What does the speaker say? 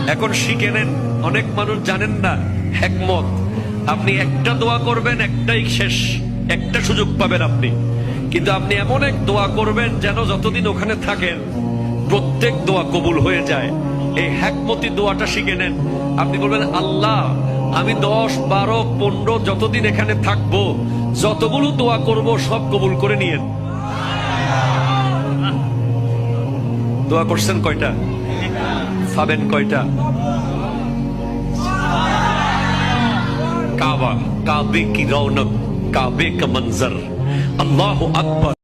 এখন শিখে নেন, অনেক মানুষ জানেন না হিকমত। আপনি একটা দোয়া করবেন, একটাই শেষ, একটা সুযোগ পাবেন আপনি, কিন্তু আপনি এমন এক দোয়া করবেন যেন যতদিন ওখানে থাকেন প্রত্যেক দোয়া কবুল হয়ে যায়। এই হিকমতি দোয়াটা শিখে নেন। আপনি বলবেন, আল্লাহ আমি 10, 12, 15 যতদিন এখানে থাকবো, যতগুলো দোয়া করব সব কবুল করে নিয়েন। দোয়া করছেন কয়টা? পাবেন কয়টা? কাবা, কাবে কি রৌনক, কাবে কা মঞ্জর, আল্লাহু আকবার।